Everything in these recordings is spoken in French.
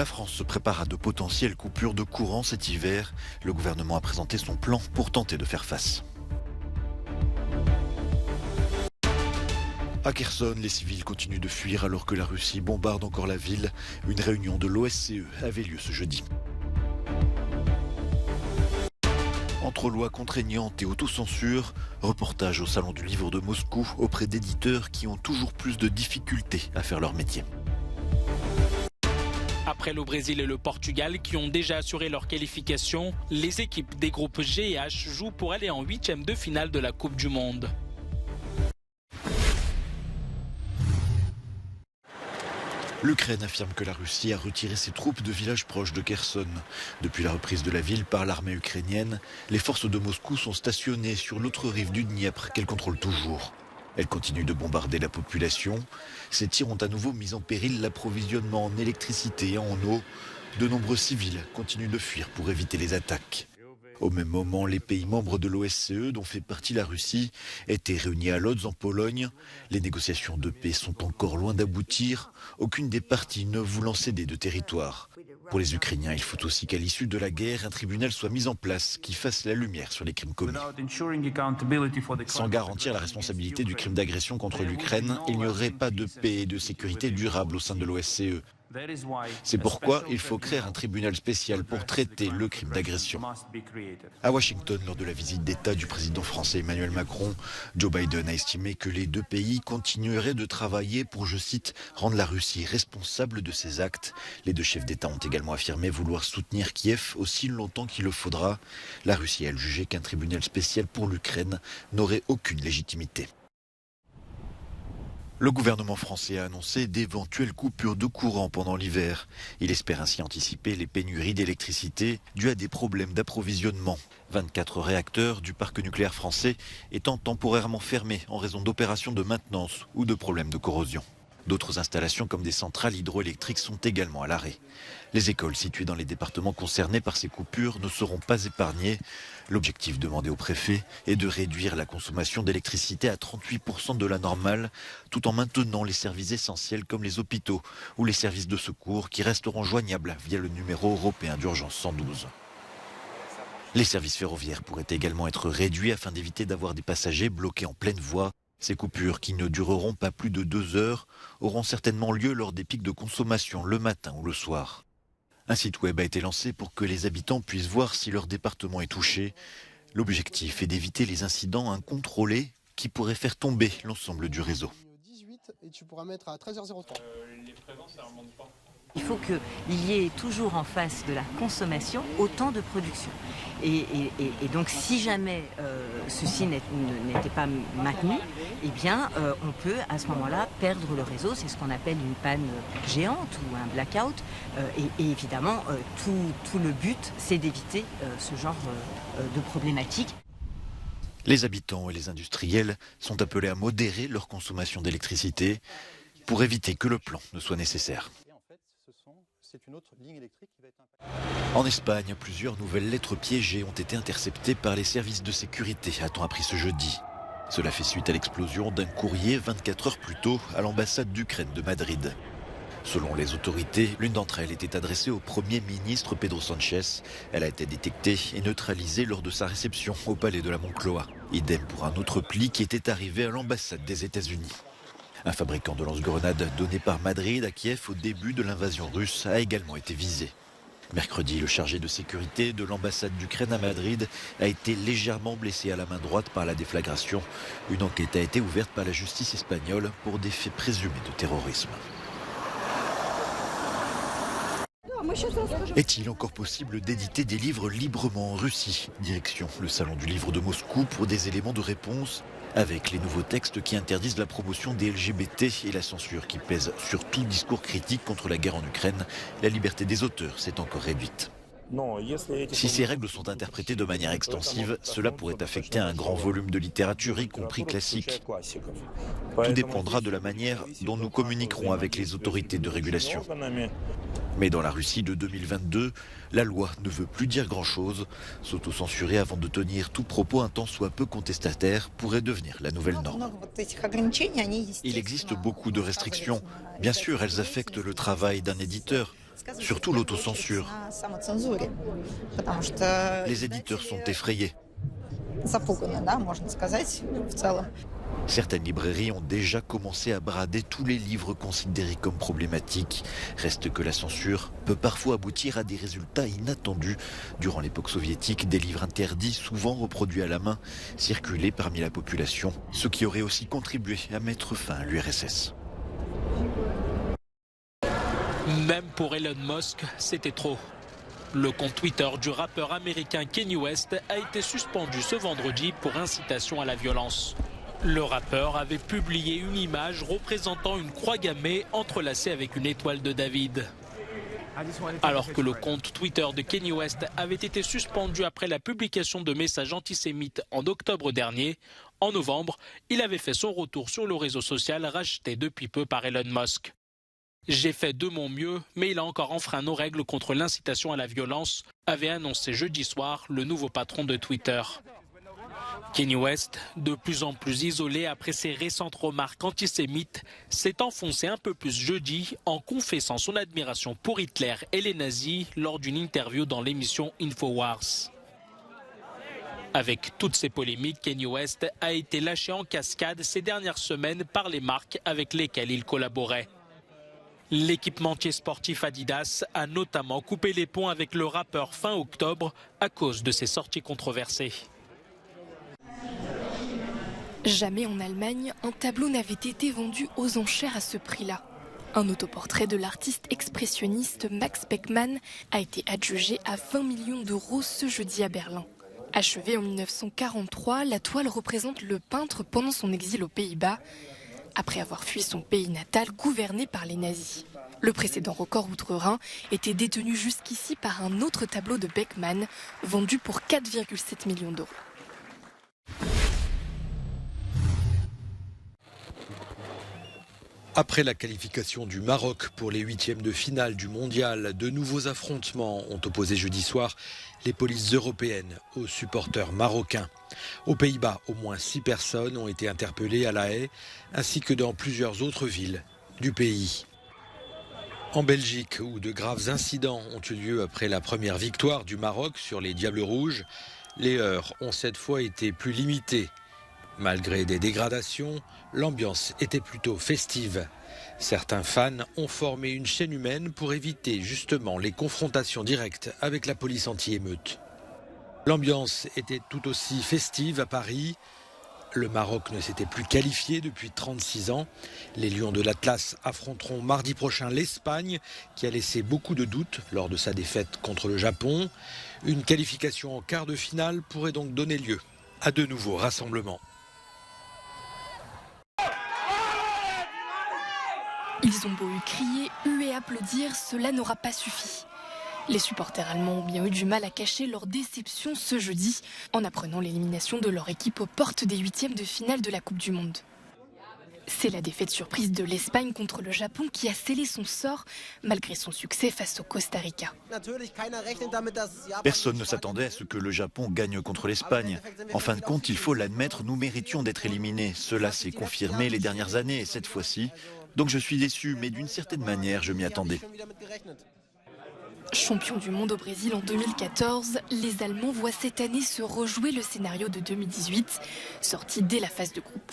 La France se prépare à de potentielles coupures de courant cet hiver. Le gouvernement a présenté son plan pour tenter de faire face. À Kherson, les civils continuent de fuir alors que la Russie bombarde encore la ville. Une réunion de l'OSCE avait lieu ce jeudi. Entre lois contraignantes et autocensure, reportage au Salon du Livre de Moscou auprès d'éditeurs qui ont toujours plus de difficultés à faire leur métier. Après le Brésil et le Portugal qui ont déjà assuré leur qualification, les équipes des groupes G et H jouent pour aller en 8e de finale de la Coupe du Monde. L'Ukraine affirme que la Russie a retiré ses troupes de villages proches de Kherson. Depuis la reprise de la ville par l'armée ukrainienne, les forces de Moscou sont stationnées sur l'autre rive du Dniepr qu'elle contrôle toujours. Elle continue de bombarder la population. Ces tirs ont à nouveau mis en péril l'approvisionnement en électricité et en eau. De nombreux civils continuent de fuir pour éviter les attaques. Au même moment, les pays membres de l'OSCE, dont fait partie la Russie, étaient réunis à Lodz en Pologne. Les négociations de paix sont encore loin d'aboutir, aucune des parties ne voulant céder de territoire. Pour les Ukrainiens, il faut aussi qu'à l'issue de la guerre, un tribunal soit mis en place qui fasse la lumière sur les crimes commis. Sans garantir la responsabilité du crime d'agression contre l'Ukraine, il n'y aurait pas de paix et de sécurité durable au sein de l'OSCE. C'est pourquoi il faut créer un tribunal spécial pour traiter le crime d'agression. À Washington, lors de la visite d'État du président français Emmanuel Macron, Joe Biden a estimé que les deux pays continueraient de travailler pour, je cite, rendre la Russie responsable de ses actes. Les deux chefs d'État ont également affirmé vouloir soutenir Kiev aussi longtemps qu'il le faudra. La Russie a jugé qu'un tribunal spécial pour l'Ukraine n'aurait aucune légitimité. Le gouvernement français a annoncé d'éventuelles coupures de courant pendant l'hiver. Il espère ainsi anticiper les pénuries d'électricité dues à des problèmes d'approvisionnement. 24 réacteurs du parc nucléaire français étant temporairement fermés en raison d'opérations de maintenance ou de problèmes de corrosion. D'autres installations comme des centrales hydroélectriques sont également à l'arrêt. Les écoles situées dans les départements concernés par ces coupures ne seront pas épargnées. L'objectif demandé au préfet est de réduire la consommation d'électricité à 38% de la normale, tout en maintenant les services essentiels comme les hôpitaux ou les services de secours qui resteront joignables via le numéro européen d'urgence 112. Les services ferroviaires pourraient également être réduits afin d'éviter d'avoir des passagers bloqués en pleine voie. Ces coupures, qui ne dureront pas plus de 2 heures, auront certainement lieu lors des pics de consommation le matin ou le soir. Un site web a été lancé pour que les habitants puissent voir si leur département est touché. L'objectif est d'éviter les incidents incontrôlés qui pourraient faire tomber l'ensemble du réseau. Il faut qu'il y ait toujours en face de la consommation autant de production. Et donc si jamais ceci n'était pas maintenu, eh bien on peut à ce moment-là perdre le réseau. C'est ce qu'on appelle une panne géante ou un blackout. Et évidemment, tout le but, c'est d'éviter ce genre de problématique. Les habitants et les industriels sont appelés à modérer leur consommation d'électricité pour éviter que le plan ne soit nécessaire. En Espagne, plusieurs nouvelles lettres piégées ont été interceptées par les services de sécurité, a-t-on appris ce jeudi. Cela fait suite à l'explosion d'un courrier 24 heures plus tôt à l'ambassade d'Ukraine de Madrid. Selon les autorités, l'une d'entre elles était adressée au Premier ministre Pedro Sánchez. Elle a été détectée et neutralisée lors de sa réception au palais de la Moncloa. Idem pour un autre pli qui était arrivé à l'ambassade des États-Unis. Un fabricant de lance-grenades donné par Madrid à Kiev au début de l'invasion russe a également été visé. Mercredi, le chargé de sécurité de l'ambassade d'Ukraine à Madrid a été légèrement blessé à la main droite par la déflagration. Une enquête a été ouverte par la justice espagnole pour des faits présumés de terrorisme. Est-il encore possible d'éditer des livres librement en Russie ? Direction le Salon du Livre de Moscou pour des éléments de réponse. Avec les nouveaux textes qui interdisent la promotion des LGBT et la censure qui pèse sur tout discours critique contre la guerre en Ukraine, la liberté des auteurs s'est encore réduite. Si ces règles sont interprétées de manière extensive, cela pourrait affecter un grand volume de littérature, y compris classique. Tout dépendra de la manière dont nous communiquerons avec les autorités de régulation. Mais dans la Russie de 2022, la loi ne veut plus dire grand-chose. S'autocensurer avant de tenir tout propos un tant soit peu contestataire pourrait devenir la nouvelle norme. Il existe beaucoup de restrictions. Bien sûr, elles affectent le travail d'un éditeur. surtout l'autocensure. Les éditeurs sont effrayés. Certaines librairies ont déjà commencé à brader tous les livres considérés comme problématiques. Reste que la censure peut parfois aboutir à des résultats inattendus. Durant l'époque soviétique, des livres interdits, souvent reproduits à la main, circulaient parmi la population, ce qui aurait aussi contribué à mettre fin à l'URSS. Même pour Elon Musk, c'était trop. Le compte Twitter du rappeur américain Kanye West a été suspendu ce vendredi pour incitation à la violence. Le rappeur avait publié une image représentant une croix gammée entrelacée avec une étoile de David. Alors que le compte Twitter de Kanye West avait été suspendu après la publication de messages antisémites en octobre dernier, en novembre, il avait fait son retour sur le réseau social racheté depuis peu par Elon Musk. J'ai fait de mon mieux, mais il a encore enfreint nos règles contre l'incitation à la violence, avait annoncé jeudi soir le nouveau patron de Twitter. Kanye West, de plus en plus isolé après ses récentes remarques antisémites, s'est enfoncé un peu plus jeudi en confessant son admiration pour Hitler et les nazis lors d'une interview dans l'émission InfoWars. Avec toutes ces polémiques, Kanye West a été lâché en cascade ces dernières semaines par les marques avec lesquelles il collaborait. L'équipementier sportif Adidas a notamment coupé les ponts avec le rappeur fin octobre à cause de ses sorties controversées. Jamais en Allemagne, un tableau n'avait été vendu aux enchères à ce prix-là. Un autoportrait de l'artiste expressionniste Max Beckmann a été adjugé à 20 millions d'euros ce jeudi à Berlin. Achevée en 1943, la toile représente le peintre pendant son exil aux Pays-Bas, après avoir fui son pays natal gouverné par les nazis. Le précédent record outre-Rhin était détenu jusqu'ici par un autre tableau de Beckmann, vendu pour 4,7 millions d'euros. Après la qualification du Maroc pour les huitièmes de finale du mondial, de nouveaux affrontements ont opposé jeudi soir les polices européennes aux supporters marocains. Aux Pays-Bas, au moins 6 personnes ont été interpellées à La Haye, ainsi que dans plusieurs autres villes du pays. En Belgique, où de graves incidents ont eu lieu après la première victoire du Maroc sur les Diables Rouges, les heurts ont cette fois été plus limités. Malgré des dégradations, l'ambiance était plutôt festive. Certains fans ont formé une chaîne humaine pour éviter justement les confrontations directes avec la police anti-émeute. L'ambiance était tout aussi festive à Paris. Le Maroc ne s'était plus qualifié depuis 36 ans. Les Lions de l'Atlas affronteront mardi prochain l'Espagne, qui a laissé beaucoup de doutes lors de sa défaite contre le Japon. Une qualification en quart de finale pourrait donc donner lieu à de nouveaux rassemblements. Ils ont beau crier, huer, applaudir, cela n'aura pas suffi. Les supporters allemands ont bien eu du mal à cacher leur déception ce jeudi en apprenant l'élimination de leur équipe aux portes des huitièmes de finale de la Coupe du Monde. C'est la défaite surprise de l'Espagne contre le Japon qui a scellé son sort malgré son succès face au Costa Rica. Personne ne s'attendait à ce que le Japon gagne contre l'Espagne. En fin de compte, il faut l'admettre, nous méritions d'être éliminés. Cela s'est confirmé les dernières années et cette fois-ci. Donc je suis déçu, mais d'une certaine manière, je m'y attendais. Champions du monde au Brésil en 2014, les Allemands voient cette année se rejouer le scénario de 2018, sorti dès la phase de groupe.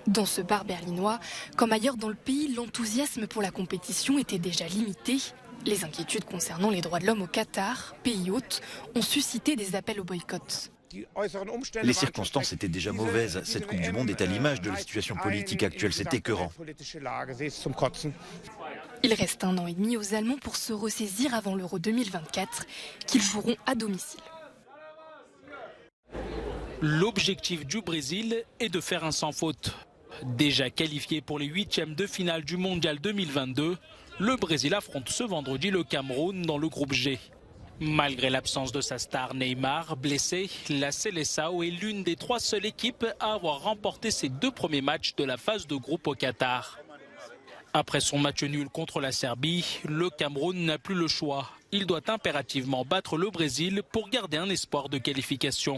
Dans ce bar berlinois, comme ailleurs dans le pays, l'enthousiasme pour la compétition était déjà limité. Les inquiétudes concernant les droits de l'homme au Qatar, pays hôte, ont suscité des appels au boycott. Les circonstances étaient déjà mauvaises. Cette Coupe du Monde est à l'image de la situation politique actuelle. C'est écœurant. Il reste 1 an et demi aux Allemands pour se ressaisir avant l'Euro 2024, qu'ils joueront à domicile. L'objectif du Brésil est de faire un sans faute. Déjà qualifié pour les huitièmes de finale du Mondial 2022, le Brésil affronte ce vendredi le Cameroun dans le groupe G. Malgré l'absence de sa star Neymar, blessé, la Seleção est l'une des 3 seules équipes à avoir remporté ses 2 premiers matchs de la phase de groupe au Qatar. Après son match nul contre la Serbie, le Cameroun n'a plus le choix. Il doit impérativement battre le Brésil pour garder un espoir de qualification.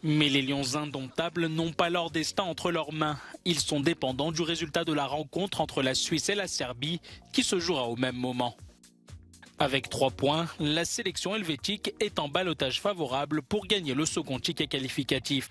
Mais les Lions indomptables n'ont pas leur destin entre leurs mains. Ils sont dépendants du résultat de la rencontre entre la Suisse et la Serbie qui se jouera au même moment. Avec 3 points, la sélection helvétique est en ballottage favorable pour gagner le second ticket qualificatif.